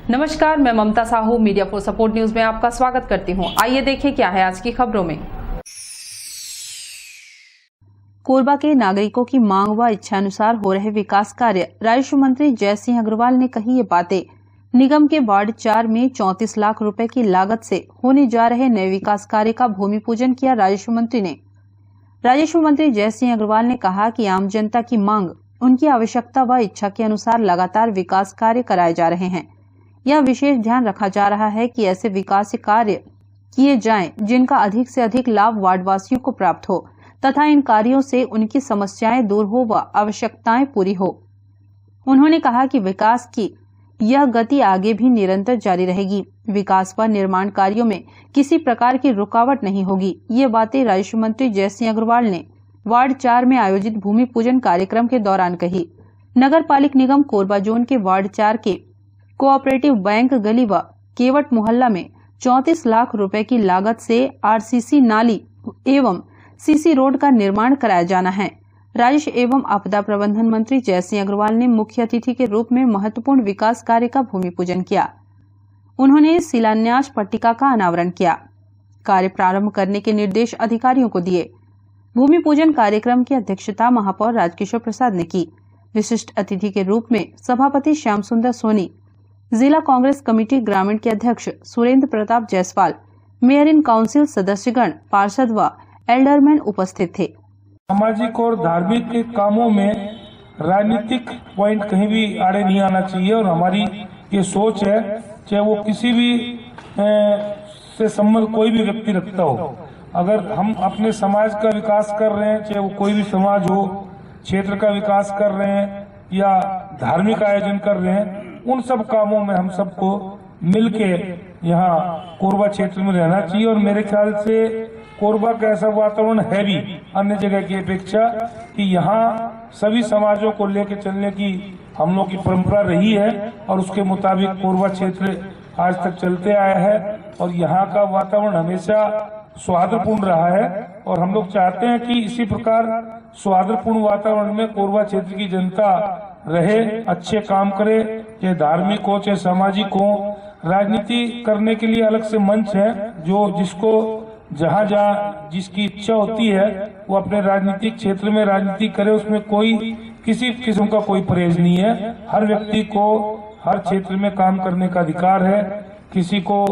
नमस्कार, मैं Mamta Sahu media for support news में आपका स्वागत करती हूं। आइए देखें क्या है आज की खबरों में। कोरबा के नागरिकों की मांग व इच्छानुसार हो रहे विकास कार्य। राजस्व मंत्री जय सिंह अग्रवाल ने कही ये बातें। निगम के वार्ड 4 में 34 लाख रुपए की लागत से होने जा रहे नए विकास कार्य का भूमि पूजन किया राजस्व मंत्री ने। राजस्व मंत्री जय सिंह अग्रवाल ने कहा कि आम जनता की मांग, उनकी आवश्यकता व इच्छा के अनुसार लगातार विकास कार्य कराए जा रहे हैं। यह विशेष ध्यान रखा जा रहा है कि ऐसे विकास कार्य किए जाएं जिनका अधिक से अधिक लाभ वार्डवासियों को प्राप्त हो तथा इन कार्यों से उनकी समस्याएं दूर हो व आवश्यकताएं पूरी हो। उन्होंने कहा कि विकास की यह गति आगे भी निरंतर जारी रहेगी। विकास व निर्माण कार्यों में किसी प्रकार की रुकावट नहीं होगी। ये बातें राजस्व मंत्री जय सिंह अग्रवाल ने वार्ड 4 में आयोजित भूमि पूजन कार्यक्रम के दौरान कही। नगर पालिक निगम कोरबा जोन के वार्ड 4 के कोऑपरेटिव बैंक गली व केवट मोहल्ला में 34 लाख रुपए की लागत से आरसीसी नाली एवं सीसी रोड का निर्माण कराया जाना है। राजस्व एवं आपदा प्रबंधन मंत्री जय सिंह अग्रवाल ने मुख्य अतिथि के रूप में महत्वपूर्ण विकास कार्य का भूमि पूजन किया। उन्होंने शिलान्यास पट्टिका का अनावरण किया। कार्य प्रारंभ करने के निर्देश अधिकारियों को दिए। भूमि पूजन कार्यक्रम की अध्यक्षता महापौर राजकिशोर प्रसाद ने की। विशिष्ट अतिथि के रूप में सभापति श्याम सुंदर सोनी, जिला कांग्रेस कमेटी ग्रामीण के अध्यक्ष Surendra Pratap Jaiswal, mayor in council सदस्यगण, पार्षद व एल्डरमैन उपस्थित थे। सामाजिक और धार्मिक कामों में राजनीतिक पॉइंट कहीं भी आड़े नहीं आना चाहिए और हमारी ये सोच है, चाहे वो किसी भी से संबंध कोई भी व्यक्ति रखता हो। अगर हम अपने समाज का विकास कर रहे हैं, चाहे वो कोई भी समाज हो, क्षेत्र का विकास कर रहे हैं या धार्मिक आयोजन कर रहे हैं, उन सब कामों में हम सबको मिलके यहाँ कोरबा क्षेत्र में रहना चाहिए। और मेरे ख्याल से कोरबा का ऐसा वातावरण है भी अन्य जगह की अपेक्षा कि यहाँ सभी समाजों को लेकर चलने की हम लोग की परंपरा रही है और उसके मुताबिक कोरबा क्षेत्र आज तक चलते आया है और यहाँ का वातावरण हमेशा सौहार्दपूर्ण रहा है। और हम लोग चाहते हैं कि इसी प्रकार सौहार्दपूर्ण वातावरण में कोरबा क्षेत्र की जनता रहे, अच्छे काम करे, चाहे धार्मिक हो चाहे सामाजिक हो। राजनीति करने के लिए अलग से मंच है, जो जिसको जहाँ जहाँ जिसकी इच्छा होती है वो अपने राजनीतिक क्षेत्र में राजनीति करे, उसमें कोई किसी किस्म का कोई परहेज नहीं है। हर व्यक्ति को हर क्षेत्र में काम करने का अधिकार है। किसी को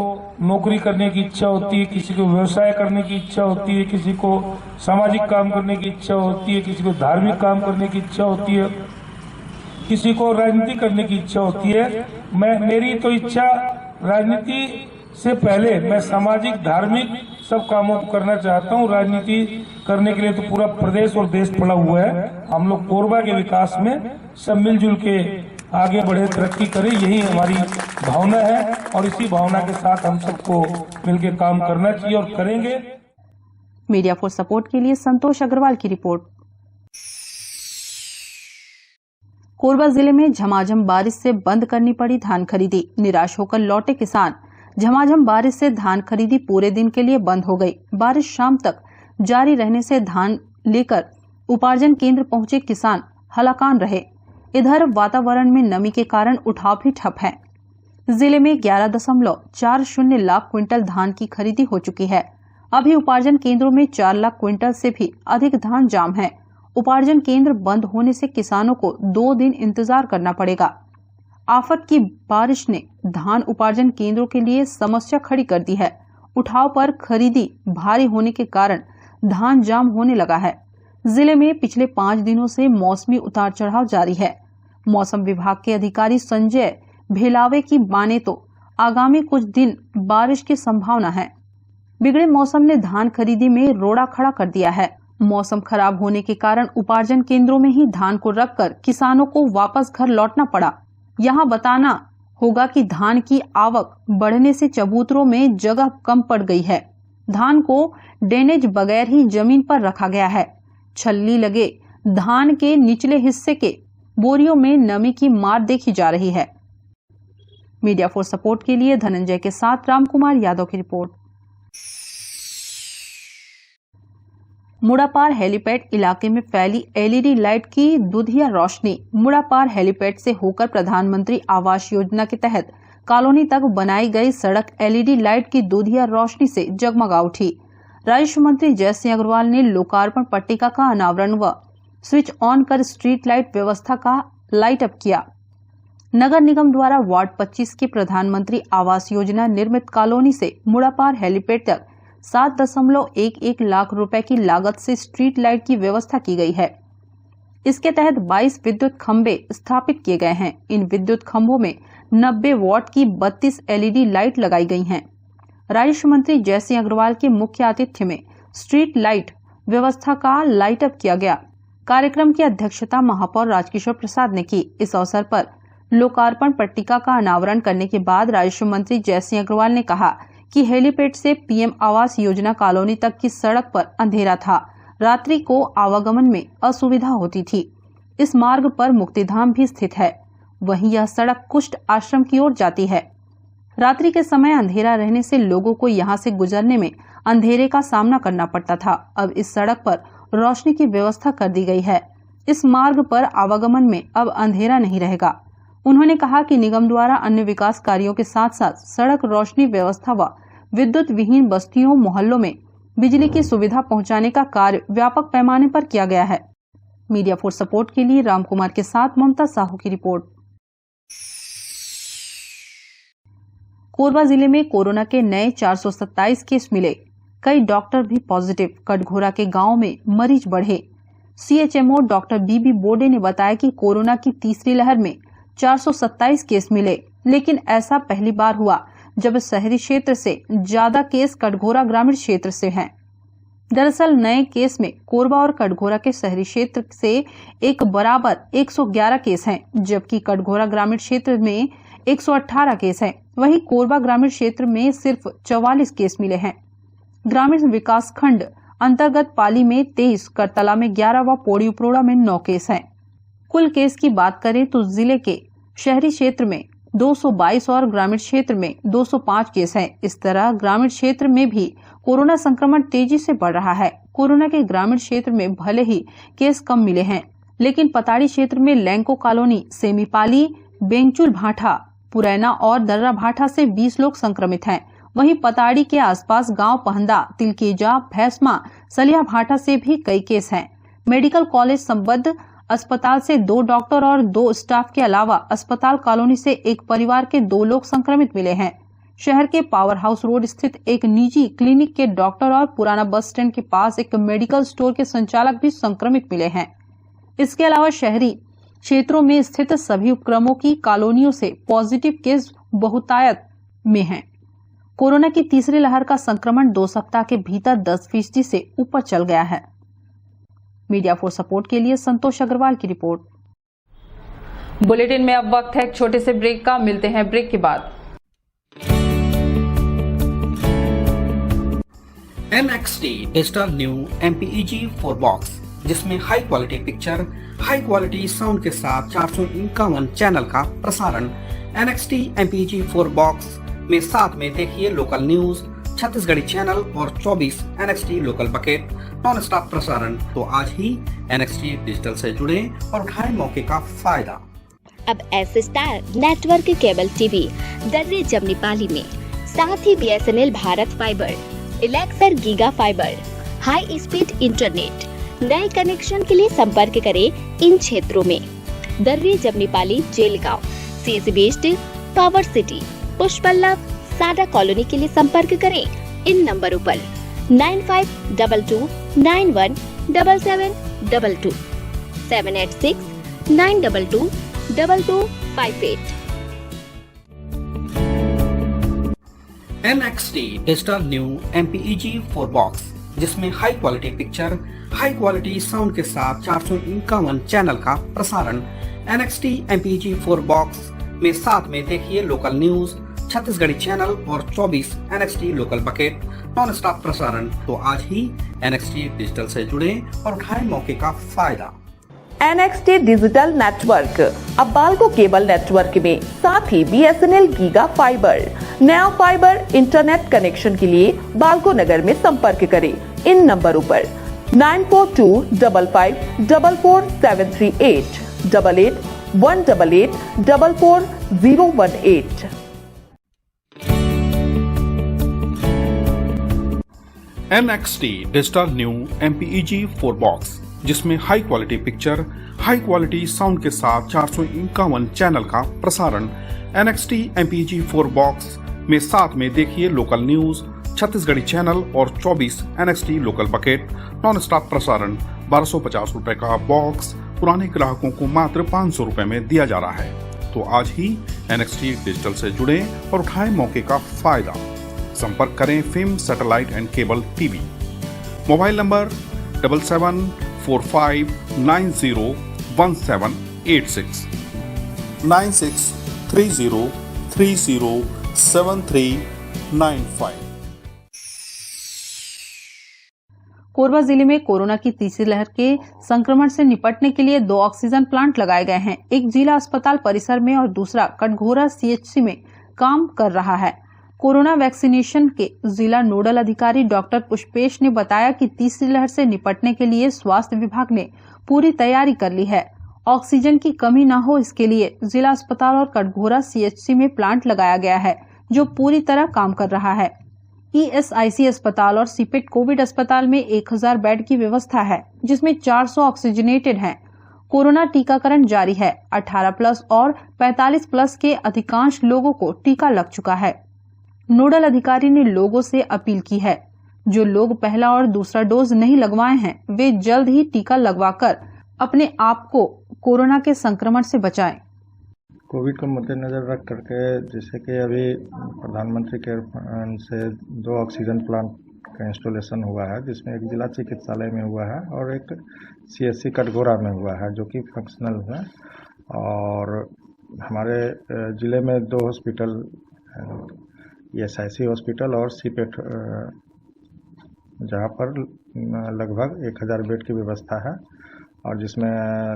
नौकरी करने की इच्छा होती है, किसी को व्यवसाय करने की इच्छा होती है, किसी को सामाजिक काम करने की इच्छा होती है, किसी को धार्मिक काम करने की इच्छा होती है, किसी को राजनीति करने की इच्छा होती है। मेरी तो इच्छा राजनीति से पहले मैं सामाजिक धार्मिक सब कामों को करना चाहता हूँ। राजनीति करने के लिए तो पूरा प्रदेश और देश पड़ा हुआ है। हम लोग कोरबा के विकास में सब मिलजुल के आगे बढ़े, तरक्की करें, यही हमारी भावना है और इसी भावना के साथ हम सबको मिलकर काम करना चाहिए और करेंगे। मीडिया फॉर सपोर्ट के लिए संतोष अग्रवाल की रिपोर्ट। कोरबा जिले में झमाझम बारिश से बंद करनी पड़ी धान खरीदी। निराश होकर लौटे किसान। झमाझम बारिश से धान खरीदी पूरे दिन के लिए बंद हो गई। बारिश शाम तक जारी रहने से धान लेकर उपार्जन केंद्र पहुंचे किसान हलाकान रहे। इधर वातावरण में नमी के कारण उठाव भी ठप है। जिले में 11.40 लाख क्विंटल धान की खरीदी हो चुकी है। अभी उपार्जन केंद्रों में 4 लाख क्विंटल से भी अधिक धान जाम है। उपार्जन केंद्र बंद होने से किसानों को 2 दिन इंतजार करना पड़ेगा। आफत की बारिश ने धान उपार्जन केंद्रों के लिए समस्या खड़ी कर दी है। उठाव पर खरीदी भारी होने के कारण धान जाम होने लगा है। जिले में पिछले 5 दिनों से मौसमी उतार चढ़ाव जारी है। मौसम विभाग के अधिकारी संजय भेलावे की माने तो आगामी कुछ दिन बारिश की संभावना है। बिगड़े मौसम ने धान खरीदी में रोड़ा खड़ा कर दिया है। मौसम खराब होने के कारण उपार्जन केंद्रों में ही धान को रखकर किसानों को वापस घर लौटना पड़ा। यहाँ बताना होगा कि धान की आवक बढ़ने से चबूतरों में जगह कम पड़ गई है। धान को ड्रेनेज बगैर ही जमीन पर रखा गया है। छल्ली लगे धान के निचले हिस्से के बोरियों में नमी की मार देखी जा रही है। मीडिया फॉर सपोर्ट के लिए धनंजय के साथ रामकुमार यादव की रिपोर्ट। मुड़ापार हेलीपैड इलाके में फैली एलईडी लाइट की दुधिया रोशनी। मुड़ापार हेलीपैड से होकर प्रधानमंत्री आवास योजना के तहत कॉलोनी तक बनाई गई सड़क LED लाइट की दूधिया रोशनी से जगमगा उठी। राजस्व मंत्री जयसिंह अग्रवाल ने लोकार्पण पट्टिका का अनावरण व स्विच ऑन कर स्ट्रीट लाइट व्यवस्था का लाइट अप किया। नगर निगम द्वारा वार्ड 25 के प्रधानमंत्री आवास योजना निर्मित कॉलोनी से मुड़ापार हेलीपैड तक 7.11 लाख रुपए की लागत से स्ट्रीट लाइट की व्यवस्था की गई है। इसके तहत 22 विद्युत खंभे स्थापित किए गए हैं। इन विद्युत खंभों में 90 वॉट की 32 LED लाइट लगाई गई हैं। राजस्व मंत्री जयसिंह अग्रवाल के मुख्य आतिथ्य में स्ट्रीट लाइट व्यवस्था का लाइट अप किया गया। कार्यक्रम की अध्यक्षता महापौर राजकिशोर प्रसाद ने की। इस अवसर पर लोकार्पण पट्टिका का अनावरण करने के बाद राजस्व मंत्री जयसिंह अग्रवाल ने कहा कि हेलीपैड से PM आवास योजना कॉलोनी तक की सड़क पर अंधेरा था। रात्रि को आवागमन में असुविधा होती थी। इस मार्ग पर मुक्तिधाम भी स्थित है। वहीं यह सड़क कुष्ठ आश्रम की ओर जाती है। रात्रि के समय अंधेरा रहने से लोगों को यहां से गुजरने में अंधेरे का सामना करना पड़ता था। अब इस सड़क पर रोशनी की व्यवस्था कर दी गई है। इस मार्ग पर आवागमन में अब अंधेरा नहीं रहेगा। उन्होंने कहा कि निगम द्वारा अन्य विकास कार्यों के साथ साथ सड़क रोशनी व्यवस्था व विद्युत विहीन बस्तियों मोहल्लों में बिजली की सुविधा पहुंचाने का कार्य व्यापक पैमाने पर किया गया है। मीडिया फॉर सपोर्ट के लिए रामकुमार के साथ ममता साहू की रिपोर्ट। कोरबा जिले में कोरोना के नए 427 केस मिले। कई डॉक्टर भी पॉजिटिव। कटघोरा के गांव में मरीज बढ़े। CHMO डॉक्टर BB बोडे ने बताया कि कोरोना की तीसरी लहर में 427 केस मिले, लेकिन ऐसा पहली बार हुआ जब शहरी क्षेत्र से ज्यादा केस कटघोरा ग्रामीण क्षेत्र से हैं। दरअसल नए केस में कोरबा और कटघोरा के शहरी क्षेत्र से एक बराबर 111 केस हैं, जबकि कटघोरा ग्रामीण क्षेत्र में 118 केस हैं। वहीं कोरबा ग्रामीण क्षेत्र में सिर्फ 44 केस मिले हैं। ग्रामीण विकास खंड अंतर्गत पाली में 23, करतला में 11 व पौड़ी उपरोड़ा में 9 केस हैं। कुल केस की बात करें तो जिले के शहरी क्षेत्र में 222 और ग्रामीण क्षेत्र में 205 केस हैं। इस तरह ग्रामीण क्षेत्र में भी कोरोना संक्रमण तेजी से बढ़ रहा है। कोरोना के ग्रामीण क्षेत्र में भले ही केस कम मिले हैं, लेकिन पताड़ी क्षेत्र में लैंको कॉलोनी, सेमीपाली, बेंचुल भाठा, पुरैना और दर्रा भाठा से 20 लोग संक्रमित हैं। वहीं पताड़ी के आसपास गांव पहंदा, तिलकेजा, भैंसमा, सलिया भाठा से भी कई केस हैं। मेडिकल कॉलेज संबद्ध अस्पताल से 2 डॉक्टर और 2 स्टाफ के अलावा अस्पताल कॉलोनी से एक परिवार के 2 लोग संक्रमित मिले हैं। शहर के पावर हाउस रोड स्थित एक निजी क्लिनिक के डॉक्टर और पुराना बस स्टैंड के पास एक मेडिकल स्टोर के संचालक भी संक्रमित मिले हैं। इसके अलावा शहरी क्षेत्रों में स्थित सभी उपक्रमों की कॉलोनियों से पॉजिटिव केस बहुतायत में हैं। कोरोना की तीसरी लहर का संक्रमण 2 सप्ताह के भीतर 10% से ऊपर चल गया है। मीडिया फॉर सपोर्ट के लिए संतोष अग्रवाल की रिपोर्ट। बुलेटिन में अब वक्त है एक छोटे से ब्रेक का। मिलते हैं ब्रेक के बाद। NXT digital new MPEG 4 box, जिसमें high quality picture, high quality sound के साथ 451 चैनल का प्रसारण। NXT MPEG 4 बॉक्स में साथ में देखिए लोकल न्यूज, छत्तीसगढ़ी चैनल और 24 NXT local bucket non stop प्रसारण। तो आज ही NXT डिजिटल से जुड़े और उठाएं मौके का फायदा। अब S star network cable TV Darre Jamnipali में, साथ ही BSNL भारत फाइबर, इलेक्सर giga fibre, high speed internet. नए कनेक्शन के लिए संपर्क करें इन क्षेत्रों में: Darre Jamnipali, Jelgaon, CSB east, power city, Pushpallav, Sada colony के लिए संपर्क करें इन नंबरों पर 9522917722 786-922-2258। NXT digital new MPEG 4 box, जिसमें high quality picture, high quality sound के साथ 451 चैनल का प्रसारण। NXT MPEG 4 बॉक्स में साथ में देखिए लोकल न्यूज, छत्तीसगढ़ी चैनल और 24 NXT local bucket non stop प्रसारण। तो आज ही NXT डिजिटल से जुड़े और उठाएं मौके का फायदा। NXT डिजिटल नेटवर्क अब बाल्को केबल नेटवर्क में, साथ ही BSNL गीगा फाइबर। नया फाइबर इंटरनेट कनेक्शन के लिए बाल्को नगर में संपर्क करें इन नंबरों पर 9425544738 8818844018। NXT digital new MPEG 4 box, जिसमें high quality picture, high quality sound के साथ 451 चैनल का प्रसारण। NXT MPEG 4 बॉक्स में साथ में देखिए लोकल न्यूज, छत्तीसगढ़ी चैनल और 24 NXT local bucket non stop प्रसारण। 1250 रुपए का बॉक्स पुराने ग्राहकों को मात्र 500 रुपए में दिया जा रहा है। तो आज ही NXT डिजिटल से जुड़े और उठाएं मौके का फायदा। संपर्क करें film satellite and cable TV. Mobile number 7745901786 9630307395। Korba जिले में कोरोना की तीसरी लहर के संक्रमण से निपटने के लिए 2 ऑक्सीजन प्लांट लगाए गए हैं। एक जिला अस्पताल परिसर में और दूसरा कटघोरा CHC में काम कर रहा है। कोरोना वैक्सीनेशन के जिला नोडल अधिकारी डॉक्टर पुष्पेश ने बताया कि तीसरी लहर से निपटने के लिए स्वास्थ्य विभाग ने पूरी तैयारी कर ली है। ऑक्सीजन की कमी न हो, इसके लिए जिला अस्पताल और कटघोरा CHC में प्लांट लगाया गया है, जो पूरी तरह काम कर रहा है। ESIC अस्पताल और सीपेट कोविड अस्पताल में 1000 बेड की व्यवस्था है, जिसमें 400 ऑक्सीजनेटेड हैं। कोरोना टीकाकरण जारी है। 18+ और 45+ के अधिकांश लोगों को टीका लग चुका है। नोडल अधिकारी ने लोगों से अपील की है, जो लोग पहला और दूसरा डोज नहीं लगवाए हैं, वे जल्द ही टीका लगवाकर अपने आप को कोरोना के संक्रमण से बचाएं। कोविड को मद्देनजर रख करके जैसे कि अभी प्रधानमंत्री केयर फंड से 2 ऑक्सीजन प्लांट का इंस्टॉलेशन हुआ है, जिसमें एक जिला चिकित्सालय में हुआ है और एक CHC कटघोरा में हुआ है, जो कि फंक्शनल है। और हमारे ज़िले में 2 हॉस्पिटल, ESIC हॉस्पिटल और सीपेट, जहाँ पर लगभग 1000 बेड की व्यवस्था है और जिसमें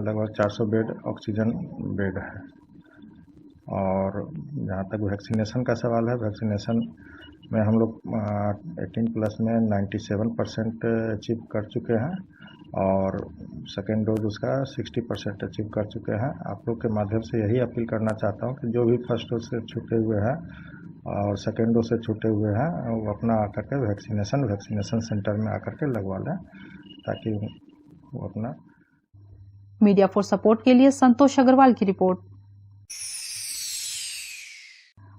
लगभग 400 बेड ऑक्सीजन बेड है। और जहाँ तक वैक्सीनेशन का सवाल है, वैक्सीनेशन में हम लोग 18+ में 97% अचीव कर चुके हैं और सेकेंड डोज उसका 60% अचीव कर चुके हैं। आप लोग के माध्यम से यही अपील करना चाहता हूँ कि जो भी फर्स्ट डोज से छूटे हुए हैं और सेकेंड डोज से छूटे हुए हैं, वो अपना आकर के वैक्सीनेशन सेंटर में आकर के लगवा लें, ताकि वो अपना। मीडिया फॉर सपोर्ट के लिए संतोष अग्रवाल की रिपोर्ट।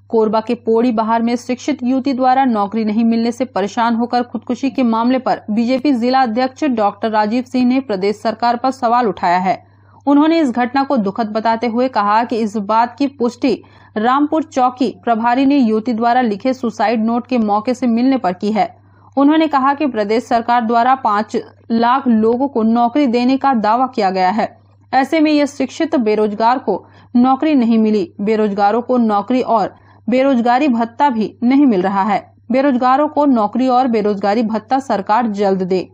कोरबा के पोड़ी बहार में शिक्षित युवती द्वारा नौकरी नहीं मिलने से परेशान होकर खुदकुशी के मामले पर बीजेपी जिला अध्यक्ष डॉक्टर राजीव सिंह ने प्रदेश सरकार पर सवाल उठाया है। उन्होंने इस घटना को दुखद बताते हुए कहा कि इस बात की पुष्टि रामपुर चौकी प्रभारी ने युवती द्वारा लिखे सुसाइड नोट के मौके से मिलने पर की है। उन्होंने कहा कि प्रदेश सरकार द्वारा 5 लाख लोगों को नौकरी देने का दावा किया गया है। ऐसे में यह शिक्षित बेरोजगार को नौकरी नहीं मिली। बेरोजगारों को नौकरी और बेरोजगारी भत्ता भी नहीं मिल रहा है। बेरोजगारों को नौकरी और बेरोजगारी भत्ता सरकार जल्द दे।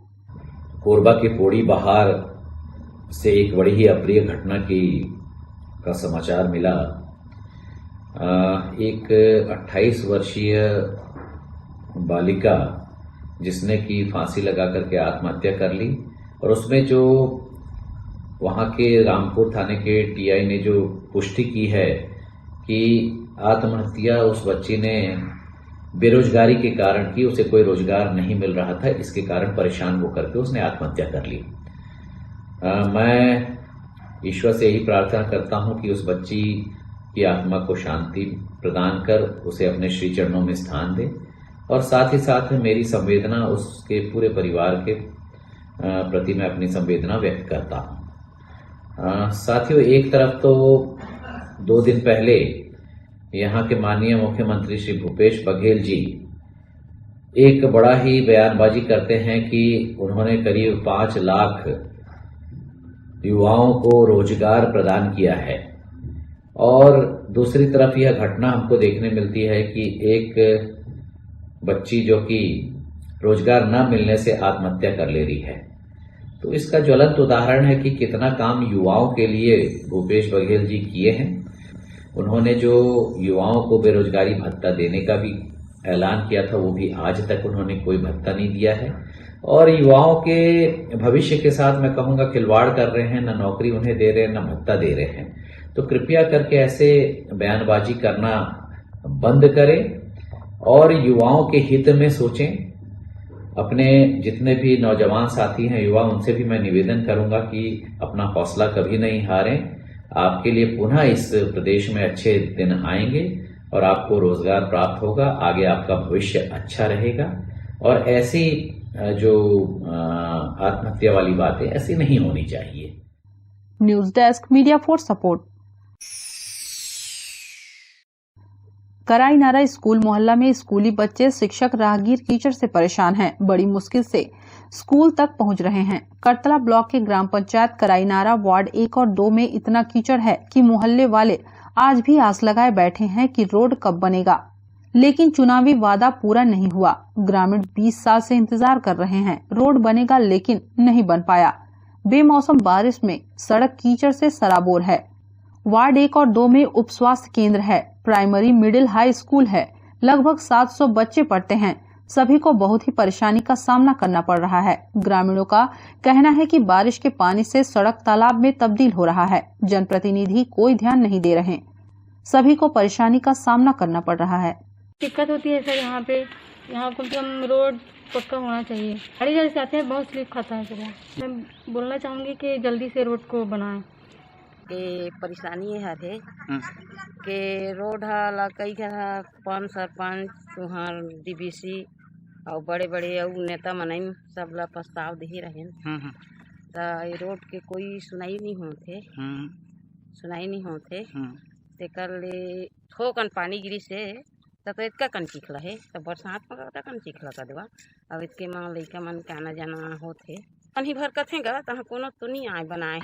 कोरबा के पोड़ी बहार से एक बड़ी ही अप्रिय घटना का समाचार मिला। एक 28 वर्षीय बालिका जिसने कि फांसी लगा करके आत्महत्या कर ली, और उसमें जो वहां के रामपुर थाने के TI ने जो पुष्टि की है कि आत्महत्या उस बच्ची ने बेरोजगारी के कारण की, उसे कोई रोजगार नहीं मिल रहा था, इसके कारण परेशान होकर के उसने आत्महत्या कर ली। मैं ईश्वर से यही प्रार्थना करता हूं कि उस बच्ची की आत्मा को शांति प्रदान कर उसे अपने श्री चरणों में स्थान दे, और साथ ही साथ मेरी संवेदना उसके पूरे परिवार के प्रति मैं अपनी संवेदना व्यक्त करता हूं। साथियों, एक तरफ तो 2 दिन पहले यहाँ के माननीय मुख्यमंत्री श्री भूपेश बघेल जी एक बड़ा ही बयानबाजी करते हैं कि उन्होंने करीब 5 लाख युवाओं को रोजगार प्रदान किया है, और दूसरी तरफ यह घटना हमको देखने मिलती है कि एक बच्ची जो कि रोजगार न मिलने से आत्महत्या कर ले रही है। तो इसका ज्वलंत उदाहरण है कि कितना काम युवाओं के लिए भूपेश बघेल जी किए हैं। उन्होंने जो युवाओं को बेरोजगारी भत्ता देने का भी ऐलान किया था, वो भी आज तक उन्होंने कोई भत्ता नहीं दिया है, और युवाओं के भविष्य के साथ मैं कहूंगा खिलवाड़ कर रहे हैं। न नौकरी उन्हें दे रहे हैं, न भत्ता दे रहे हैं। तो कृपया करके ऐसे बयानबाजी करना बंद करें और युवाओं के हित में सोचें अपने जितने भी नौजवान साथी हैं, युवा, उनसे भी मैं निवेदन करूंगा कि अपना हौसला कभी नहीं हारें। आपके लिए पुनः इस प्रदेश में अच्छे दिन आएंगे और आपको रोजगार प्राप्त होगा, आगे आपका भविष्य अच्छा रहेगा और ऐसी जो आत्महत्या वाली बातें ऐसी नहीं होनी चाहिए। News desk, media for support. कराई नारा स्कूल मोहल्ला में स्कूली बच्चे, शिक्षक, राहगीर कीचड़ से परेशान हैं। बड़ी मुश्किल से स्कूल तक पहुंच रहे हैं। करतला ब्लॉक के ग्राम पंचायत कराई नारा वार्ड 1 और 2 में इतना कीचड़ है कि मोहल्ले वाले आज भी आस लगाए बैठे हैं कि रोड कब बनेगा, लेकिन चुनावी वादा पूरा नहीं हुआ। ग्रामीण 20 साल से इंतजार कर रहे हैं, रोड बनेगा लेकिन नहीं बन पाया। बेमौसम बारिश में सड़क कीचड़ से सराबोर है। वार्ड 1 और 2 में उप स्वास्थ्य केंद्र है, प्राइमरी, मिडिल, हाई स्कूल है। लगभग 700 बच्चे पढ़ते हैं। सभी को बहुत ही परेशानी का सामना करना पड़ रहा है। ग्रामीणों का कहना है कि बारिश के पानी से सड़क तालाब में तब्दील हो रहा है। जनप्रतिनिधि कोई ध्यान नहीं दे रहे। सभी को परेशानी का सामना करना पड़ रहा है। दिक्कत होती है सर, यहाँ कम से कम रोड पक्का होना चाहिए। गाड़ी जल्दी से आते हैं, बहुत स्लिप खाता है सर। मैं बोलना चाहूँगी कि जल्दी से रोड को बनाएं। के परेशानी हर है के रोड हला कई पंच सरपंच तुहार डीबीसी और बड़े बड़े नेता मन सब ला प्रस्ताव दे रहे तो रोड के कोई सुनाई नहीं होते तेकर ले थोकन पानी गिरी से तो इतका कन चिखला है तो बरसात में कन चिखला कर देवा। अब इसके माँ लड़का मन के आना जाना होते पानी भर कथे गा तहाँ कोनो तो नहीं आए बनाए।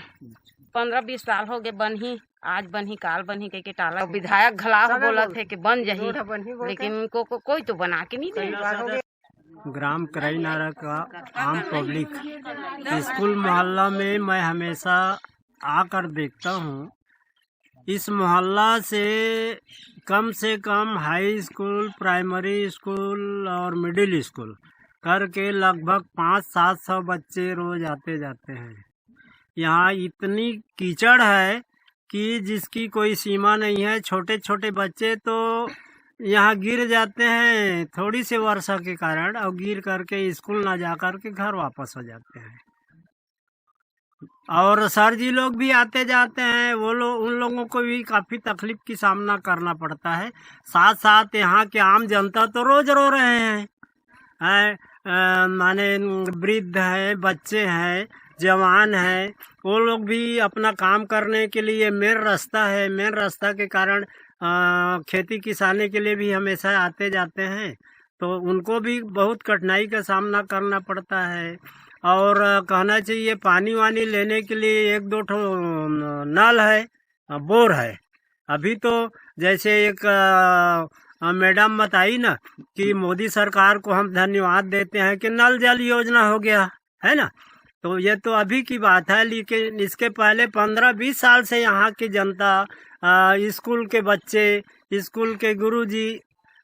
15-20 साल हो गए बनही, आज बनही काल बनही कह के टाला। विधायक घलाव बोला थे कि बन जाही, लेकिन कोई तो बना के नहीं दे। ग्राम कराई नारा का आम पब्लिक स्कूल मोहल्ला में मैं हमेशा आकर देखता हूँ। इस मोहल्ला से कम हाई स्कूल, प्राइमरी स्कूल और मिडिल स्कूल करके लगभग 500-700 बच्चे रोज आते जाते हैं। यहाँ इतनी कीचड़ है कि जिसकी कोई सीमा नहीं है। छोटे छोटे बच्चे तो यहाँ गिर जाते हैं थोड़ी सी वर्षा के कारण और गिर करके स्कूल ना जा कर के घर वापस हो जाते हैं। और सर जी लोग भी आते जाते हैं, वो लोग उन लोगों को भी काफ़ी तकलीफ की सामना करना पड़ता है। साथ साथ यहाँ के आम जनता तो रोज रो रहे हैं। माने वृद्ध है, बच्चे हैं, जवान है, वो लोग भी अपना काम करने के लिए मेन रास्ता के कारण खेती किसानी के लिए भी हमेशा आते जाते हैं, तो उनको भी बहुत कठिनाई का सामना करना पड़ता है। और कहना चाहिए पानी वानी लेने के लिए 1-2 ठो नल है, बोर है। अभी तो जैसे एक मैडम बताई ना कि मोदी सरकार को हम धन्यवाद देते हैं कि नल जल योजना हो गया है ना, तो ये तो अभी की बात है। लेकिन इसके पहले 15-20 साल से यहाँ की जनता, स्कूल के बच्चे, स्कूल के गुरुजी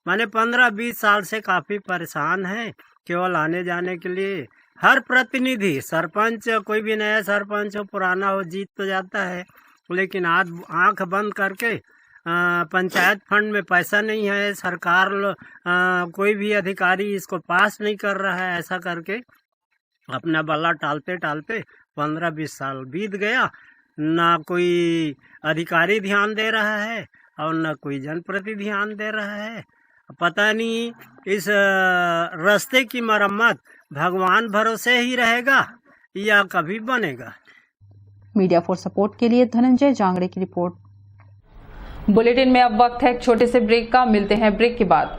माने 15-20 साल से काफ़ी परेशान हैं केवल आने जाने के लिए। हर प्रतिनिधि, सरपंच, कोई भी नया सरपंच हो, पुराना हो, जीत तो जाता है, लेकिन आज आंख बंद करके पंचायत फंड में पैसा नहीं है, सरकार कोई भी अधिकारी इसको पास नहीं कर रहा है, ऐसा करके अपना बल्ला टालते टालते 15-20 साल बीत गया। ना कोई अधिकारी ध्यान दे रहा है और ना कोई जनप्रतिनिधि ध्यान दे रहा है। पता नहीं इस रास्ते की मरम्मत भगवान भरोसे ही रहेगा या कभी बनेगा। मीडिया फॉर सपोर्ट के लिए धनंजय जांगड़े की रिपोर्ट। बुलेटिन में अब वक्त है एक छोटे से ब्रेक का, मिलते हैं ब्रेक के बाद।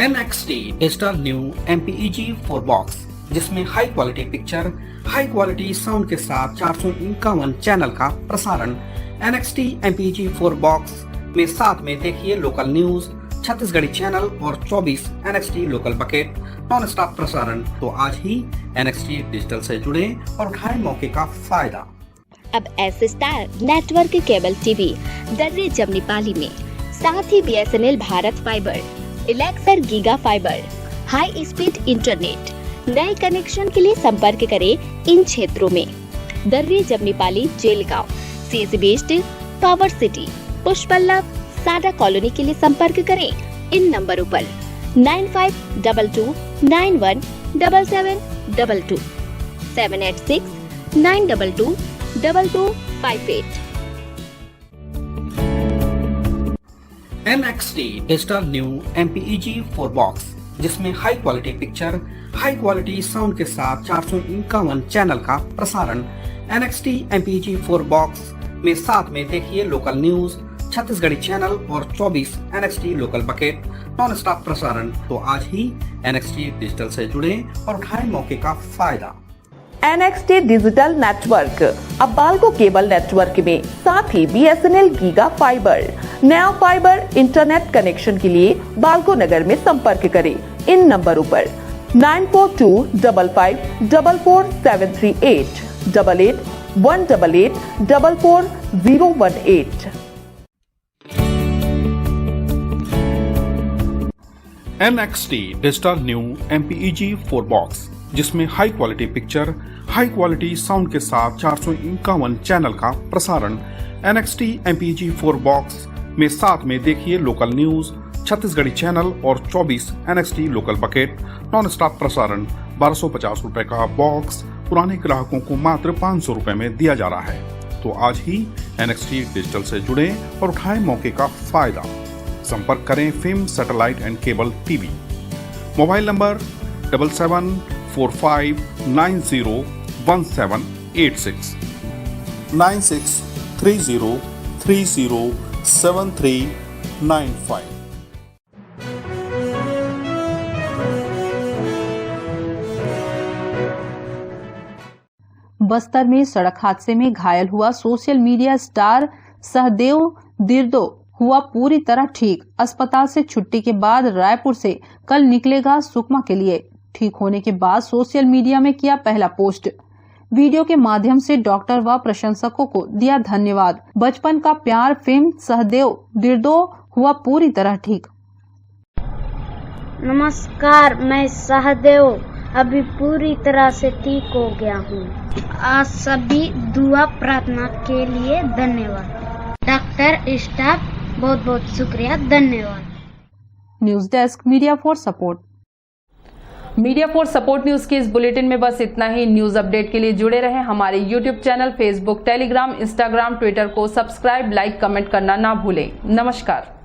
NXT digital new MPEG 4 box, जिसमें high quality picture, high quality sound के साथ 451 चैनल का प्रसारण। NXT MPEG 4 बॉक्स में साथ में देखिए लोकल न्यूज, छत्तीसगढ़ी चैनल और 24 NXT local bucket non stop प्रसारण। तो आज ही NXT डिजिटल से जुड़े और उठाएं मौके का फायदा। अब S star network cable TV Darre Jamnipali में, साथ ही BSNL भारत फाइबर, इलेक्सर giga fibre, high speed internet. नए कनेक्शन के लिए संपर्क करें इन क्षेत्रों में: Darre Jamnipali, Jelgaon, CSB, power city, पुष्पल्लभ, साडा कॉलोनी के लिए संपर्क करें इन नंबरों पर 9522917722 786-922-2258। NXT digital new MPEG 4 box, जिसमें high quality picture, high quality sound के साथ 451 चैनल का प्रसारण। NXT MPEG 4 बॉक्स में साथ में देखिए लोकल न्यूज, छत्तीसगढ़ी चैनल और 24 NXT local bucket non stop प्रसारण। तो आज ही NXT डिजिटल से जुड़े और उठाएं मौके का फायदा। NXT डिजिटल नेटवर्क अब बाल्को केबल नेटवर्क में साथ ही BSNL गीगा फाइबर नया फाइबर इंटरनेट कनेक्शन के लिए बाल्को नगर में संपर्क करें इन नंबरों पर 9425544738 8818844018। NXT digital new MPEG 4 box, जिसमें high quality picture, high quality sound के साथ 451 चैनल का प्रसारण। NXT MPEG 4 बॉक्स में साथ में देखिए लोकल न्यूज, छत्तीसगढ़ी चैनल और 24 NXT local bucket non stop प्रसारण। 1250 रुपए का बॉक्स पुराने ग्राहकों को मात्र 500 रुपए में दिया जा रहा है। तो आज ही NXT डिजिटल से जुड़े और उठाएं मौके का फायदा। संपर्क करें film satellite and cable TV. Mobile number 7745901786 9630307395। Bastar में सड़क हादसे में घायल हुआ सोशल मीडिया स्टार सहदेव दिर्दो हुआ पूरी तरह ठीक। अस्पताल से छुट्टी के बाद रायपुर से कल निकलेगा सुकमा के लिए। ठीक होने के बाद सोशल मीडिया में किया पहला पोस्ट। वीडियो के माध्यम से डॉक्टर व प्रशंसकों को दिया धन्यवाद। बचपन का प्यार फिल्म सहदेव दिर्दो हुआ पूरी तरह ठीक। नमस्कार, मैं सहदेव अभी पूरी तरह से ठीक हो गया हूँ। आज सभी दुआ प्रार्थना के लिए धन्यवाद। डॉक्टर स्टाफ बहुत बहुत शुक्रिया, धन्यवाद। News desk media for support. Media for support news के इस बुलेटिन में बस इतना ही। न्यूज अपडेट के लिए जुड़े रहें हमारे YouTube channel, Facebook, Telegram, Instagram, Twitter को सब्सक्राइब, लाइक, कमेंट करना ना भूलें। नमस्कार।